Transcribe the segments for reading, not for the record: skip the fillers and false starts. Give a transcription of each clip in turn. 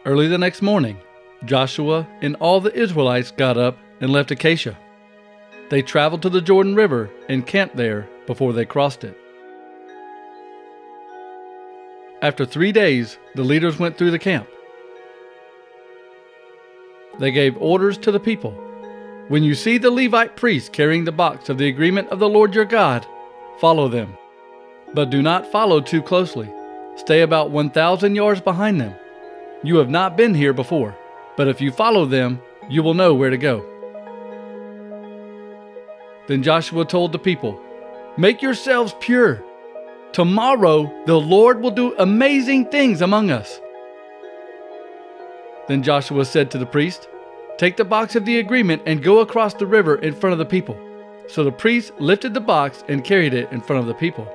Early the next morning, Joshua and all the Israelites got up and left Acacia. They traveled to the Jordan River and camped there before they crossed it. After 3 days, the leaders went through the camp. They gave orders to the people. When you see the Levite priests carrying the box of the agreement of the Lord your God, follow them. But do not follow too closely. Stay about 1,000 yards behind them. You have not been here before, but if you follow them, you will know where to go. Then Joshua told the people, "Make yourselves pure. Tomorrow the Lord will do amazing things among us." Then Joshua said to the priest, "Take the box of the agreement and go across the river in front of the people." So the priest lifted the box and carried it in front of the people.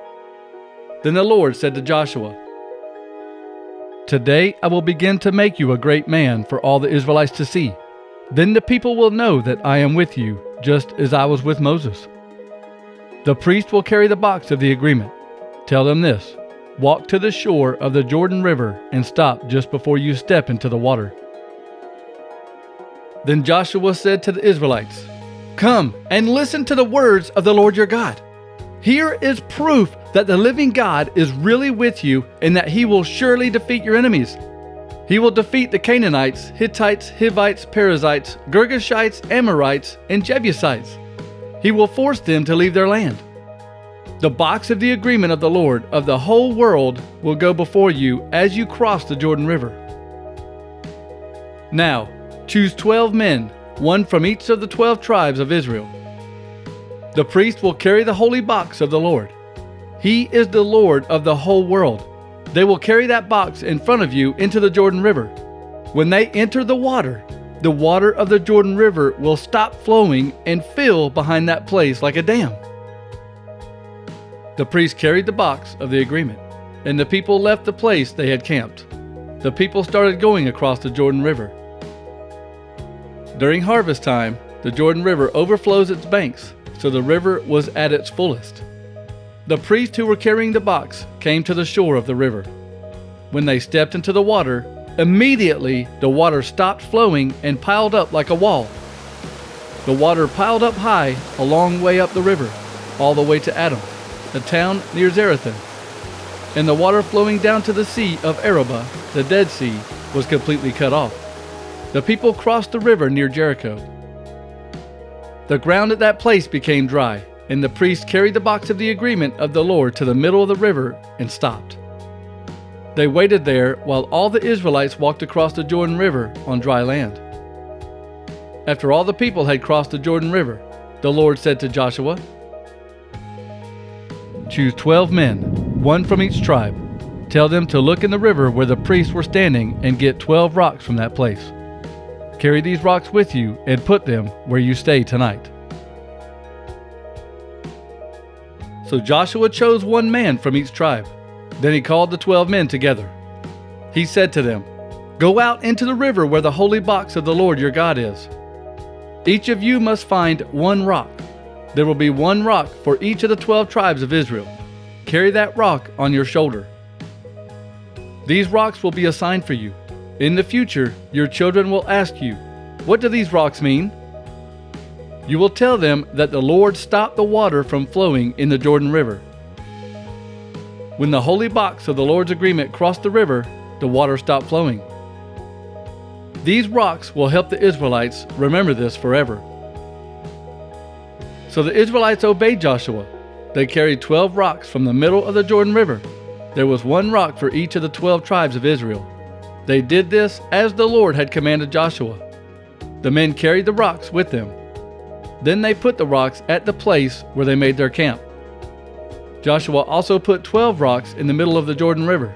Then the Lord said to Joshua, "Today I will begin to make you a great man for all the Israelites to see. Then the people will know that I am with you, just as I was with Moses. The priest will carry the box of the agreement. Tell them this: walk to the shore of the Jordan River and stop just before you step into the water." Then Joshua said to the Israelites, "Come and listen to the words of the Lord your God. Here is proof that the living God is really with you and that he will surely defeat your enemies. He will defeat the Canaanites, Hittites, Hivites, Perizzites, Girgashites, Amorites, and Jebusites. He will force them to leave their land. The box of the agreement of the Lord of the whole world will go before you as you cross the Jordan River. Now, choose 12 men, one from each of the 12 tribes of Israel. The priest will carry the holy box of the Lord. He is the Lord of the whole world. They will carry that box in front of you into the Jordan River. When they enter the water of the Jordan River will stop flowing and fill behind that place like a dam." The priest carried the box of the agreement, and the people left the place they had camped. The people started going across the Jordan River. During harvest time, the Jordan River overflows its banks, so the river was at its fullest. The priests who were carrying the box came to the shore of the river. When they stepped into the water, immediately the water stopped flowing and piled up like a wall. The water piled up high a long way up the river, all the way to Adam, the town near Zarethan. And the water flowing down to the sea of Arabah, the Dead Sea, was completely cut off. The people crossed the river near Jericho. The ground at that place became dry, and the priest carried the box of the agreement of the Lord to the middle of the river and stopped. They waited there while all the Israelites walked across the Jordan River on dry land. After all the people had crossed the Jordan River, the Lord said to Joshua, "Choose 12 men, one from each tribe. Tell them to look in the river where the priests were standing and get 12 rocks from that place. Carry these rocks with you and put them where you stay tonight." So Joshua chose one man from each tribe. Then he called the 12 men together. He said to them, "Go out into the river where the holy box of the Lord your God is. Each of you must find one rock. There will be one rock for each of the 12 tribes of Israel. Carry that rock on your shoulder. These rocks will be a sign for you. In the future, your children will ask you, 'What do these rocks mean?' You will tell them that the Lord stopped the water from flowing in the Jordan River. When the holy box of the Lord's agreement crossed the river, the water stopped flowing. These rocks will help the Israelites remember this forever." So the Israelites obeyed Joshua. They carried 12 rocks from the middle of the Jordan River. There was one rock for each of the 12 tribes of Israel. They did this as the Lord had commanded Joshua. The men carried the rocks with them. Then they put the rocks at the place where they made their camp. Joshua also put 12 rocks in the middle of the Jordan River.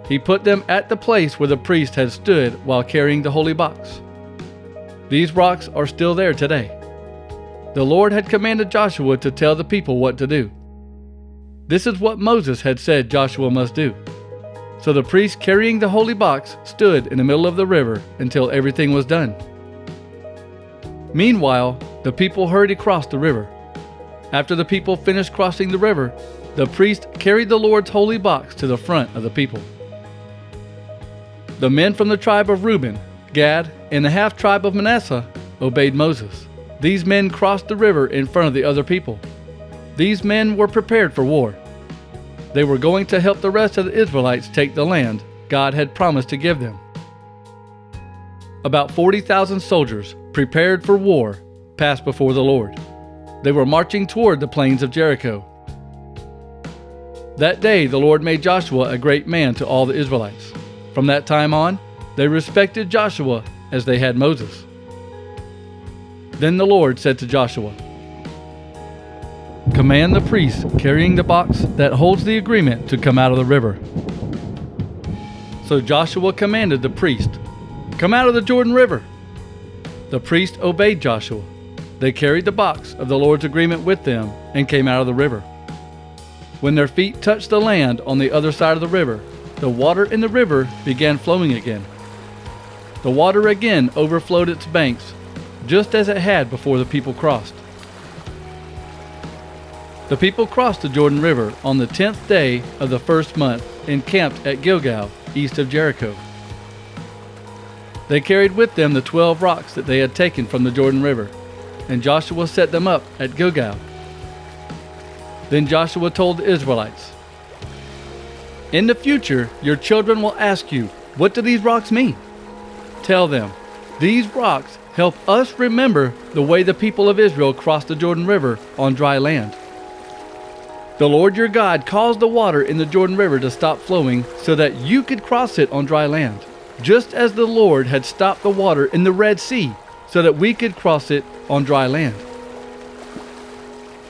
He put them at the place where the priest had stood while carrying the holy box. These rocks are still there today. The Lord had commanded Joshua to tell the people what to do. This is what Moses had said Joshua must do. So the priest carrying the holy box stood in the middle of the river until everything was done. Meanwhile, the people hurried across the river. After the people finished crossing the river, the priest carried the Lord's holy box to the front of the people. The men from the tribe of Reuben, Gad, and the half-tribe of Manasseh obeyed Moses. These men crossed the river in front of the other people. These men were prepared for war. They were going to help the rest of the Israelites take the land God had promised to give them. About 40,000 soldiers, prepared for war, passed before the Lord. They were marching toward the plains of Jericho. That day the Lord made Joshua a great man to all the Israelites. From that time on, they respected Joshua as they had Moses. Then the Lord said to Joshua, "Command the priest carrying the box that holds the agreement to come out of the river." So Joshua commanded the priest, "Come out of the Jordan River." The priest obeyed Joshua. They carried the box of the Lord's agreement with them and came out of the river. When their feet touched the land on the other side of the river, the water in the river began flowing again. The water again overflowed its banks, just as it had before the people crossed. The people crossed the Jordan River on the 10th day of the first month and camped at Gilgal, east of Jericho. They carried with them the 12 rocks that they had taken from the Jordan River, and Joshua set them up at Gilgal. Then Joshua told the Israelites, "In the future, your children will ask you, 'What do these rocks mean?' Tell them, 'These rocks help us remember the way the people of Israel crossed the Jordan River on dry land. The Lord your God caused the water in the Jordan River to stop flowing so that you could cross it on dry land, just as the Lord had stopped the water in the Red Sea so that we could cross it on dry land.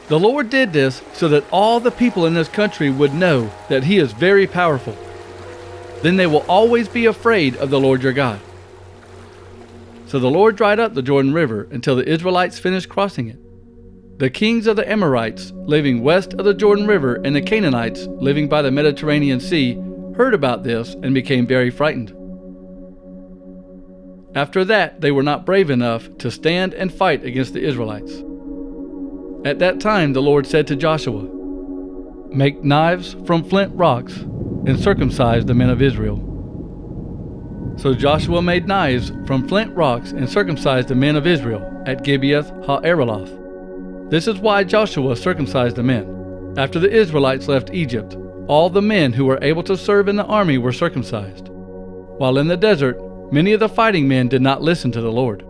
The Lord did this so that all the people in this country would know that He is very powerful. Then they will always be afraid of the Lord your God." So the Lord dried up the Jordan River until the Israelites finished crossing it. The kings of the Amorites living west of the Jordan River and the Canaanites living by the Mediterranean Sea heard about this and became very frightened. After that, they were not brave enough to stand and fight against the Israelites. At that time the Lord said to Joshua, "Make knives from flint rocks and circumcise the men of Israel." So Joshua made knives from flint rocks and circumcised the men of Israel at Gibeath ha-Araloth. This is why Joshua circumcised the men. After the Israelites left Egypt, all the men who were able to serve in the army were circumcised. While in the desert, many of the fighting men did not listen to the Lord.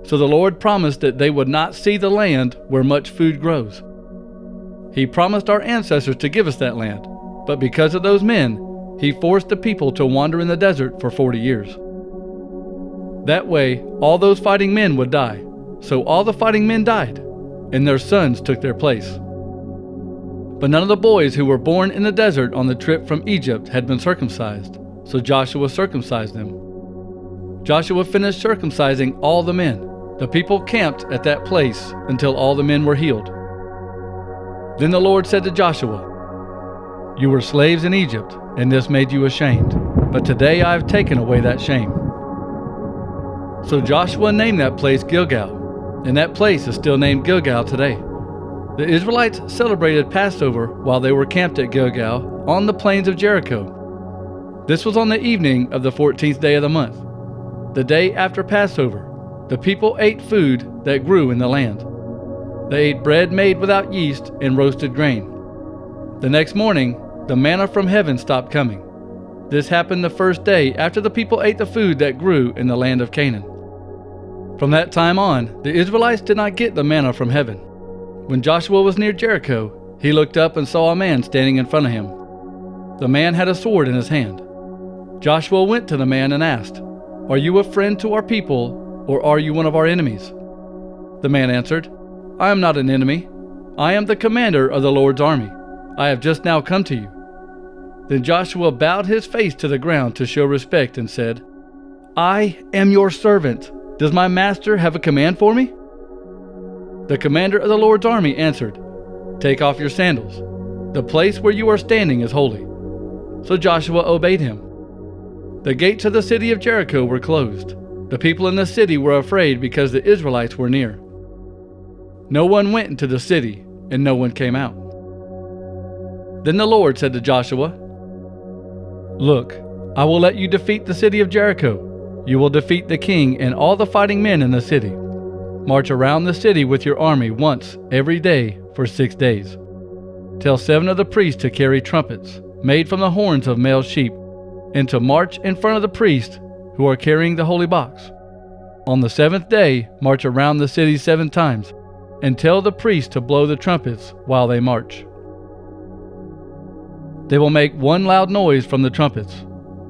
So the Lord promised that they would not see the land where much food grows. He promised our ancestors to give us that land, but because of those men, He forced the people to wander in the desert for 40 years. That way, all those fighting men would die. So all the fighting men died, and their sons took their place. But none of the boys who were born in the desert on the trip from Egypt had been circumcised, so Joshua circumcised them. Joshua finished circumcising all the men. The people camped at that place until all the men were healed. Then the Lord said to Joshua, "You were slaves in Egypt, and this made you ashamed. But today I have taken away that shame." So Joshua named that place Gilgal, and that place is still named Gilgal today. The Israelites celebrated Passover while they were camped at Gilgal on the plains of Jericho. This was on the evening of the 14th day of the month. The day after Passover, the people ate food that grew in the land. They ate bread made without yeast and roasted grain. The next morning, the manna from heaven stopped coming. This happened the first day after the people ate the food that grew in the land of Canaan. From that time on, the Israelites did not get the manna from heaven. When Joshua was near Jericho, he looked up and saw a man standing in front of him. The man had a sword in his hand. Joshua went to the man and asked, "Are you a friend to our people, or are you one of our enemies?" The man answered, "I am not an enemy. I am the commander of the Lord's army. I have just now come to you." Then Joshua bowed his face to the ground to show respect and said, "I am your servant. Does my master have a command for me?" The commander of the Lord's army answered, "Take off your sandals. The place where you are standing is holy." So Joshua obeyed him. The gates of the city of Jericho were closed. The people in the city were afraid because the Israelites were near. No one went into the city, and no one came out. Then the Lord said to Joshua, "Look, I will let you defeat the city of Jericho. You will defeat the king and all the fighting men in the city. March around the city with your army once every day for 6 days. Tell 7 of the priests to carry trumpets made from the horns of male sheep, and to march in front of the priests who are carrying the holy box. On the 7th day, march around the city 7 times, and tell the priests to blow the trumpets while they march. They will make one loud noise from the trumpets.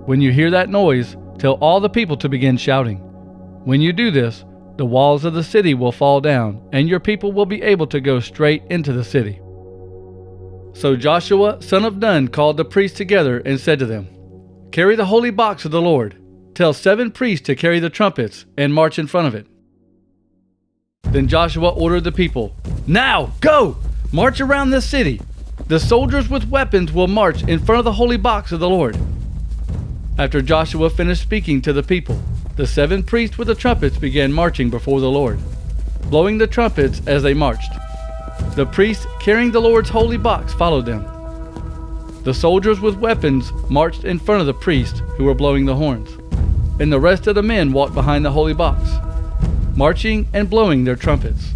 When you hear that noise, tell all the people to begin shouting. When you do this, the walls of the city will fall down, and your people will be able to go straight into the city. So Joshua, son of Nun, called the priests together and said to them, Carry the holy box of the Lord. Tell 7 priests to carry the trumpets and march in front of it. Then Joshua ordered the people, Now, go! March around this city. The soldiers with weapons will march in front of the holy box of the Lord. After Joshua finished speaking to the people, the 7 priests with the trumpets began marching before the Lord, blowing the trumpets as they marched. The priests carrying the Lord's holy box followed them. The soldiers with weapons marched in front of the priests who were blowing the horns, and the rest of the men walked behind the holy box, marching and blowing their trumpets.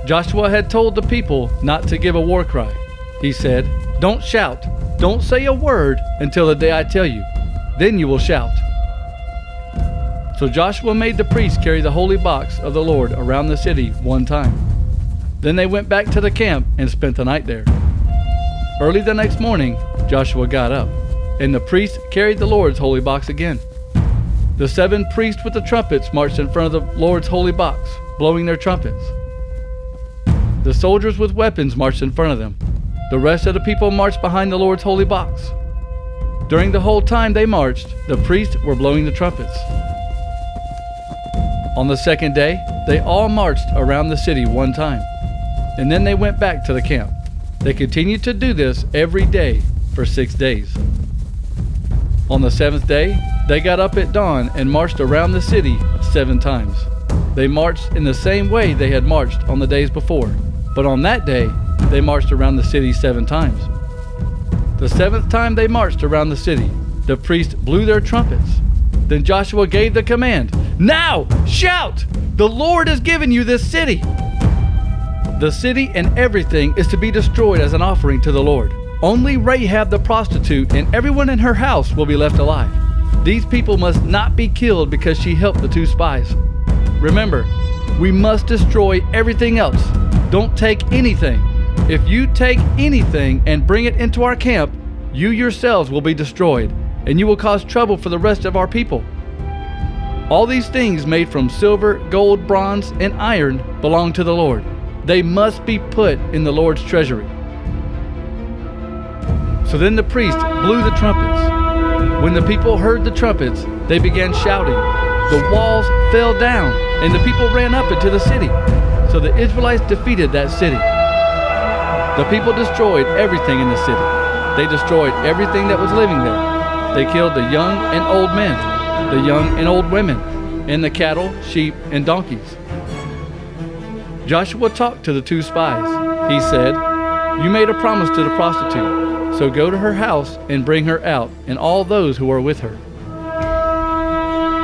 Joshua had told the people not to give a war cry. He said, Don't shout, don't say a word until the day I tell you. Then you will shout. So Joshua made the priests carry the holy box of the Lord around the city 1 time. Then they went back to the camp and spent the night there. Early the next morning, Joshua got up, and the priests carried the Lord's holy box again. The 7 priests with the trumpets marched in front of the Lord's holy box, blowing their trumpets. The soldiers with weapons marched in front of them. The rest of the people marched behind the Lord's holy box. During the whole time they marched, the priests were blowing the trumpets. On the 2nd day, they all marched around the city 1 time, and then they went back to the camp. They continued to do this every day for 6 days. On the 7th day, they got up at dawn and marched around the city 7 times. They marched in the same way they had marched on the days before, but on that day, they marched around the city 7 times. The 7th time they marched around the city, the priests blew their trumpets. Then Joshua gave the command, Now, shout! The Lord has given you this city! The city and everything is to be destroyed as an offering to the Lord. Only Rahab the prostitute and everyone in her house will be left alive. These people must not be killed because she helped the 2 spies. Remember, we must destroy everything else. Don't take anything. If you take anything and bring it into our camp, you yourselves will be destroyed, and you will cause trouble for the rest of our people. All these things made from silver, gold, bronze, and iron belong to the Lord. They must be put in the Lord's treasury. So then the priest blew the trumpets. When the people heard the trumpets, they began shouting. The walls fell down, and the people ran up into the city. So the Israelites defeated that city. The people destroyed everything in the city. They destroyed everything that was living there. They killed the young and old men, the young and old women, and the cattle, sheep, and donkeys. Joshua talked to the 2 spies. He said, You made a promise to the prostitute, so go to her house and bring her out, and all those who are with her.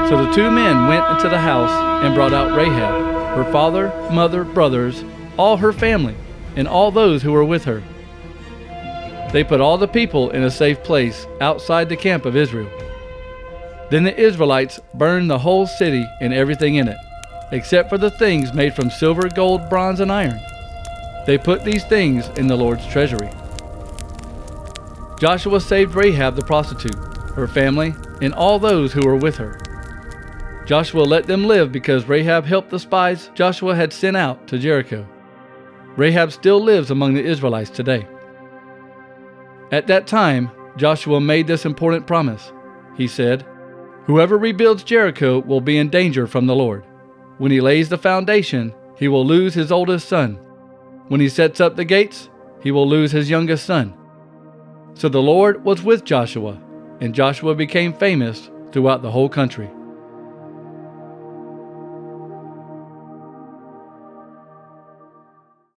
So the 2 men went into the house and brought out Rahab, her father, mother, brothers, all her family, and all those who were with her. They put all the people in a safe place outside the camp of Israel. Then the Israelites burned the whole city and everything in it, except for the things made from silver, gold, bronze, and iron. They put these things in the Lord's treasury. Joshua saved Rahab the prostitute, her family, and all those who were with her. Joshua let them live because Rahab helped the spies Joshua had sent out to Jericho. Rahab still lives among the Israelites today. At that time, Joshua made this important promise. He said, Whoever rebuilds Jericho will be in danger from the Lord. When he lays the foundation, he will lose his oldest son. When he sets up the gates, he will lose his youngest son. So the Lord was with Joshua, and Joshua became famous throughout the whole country.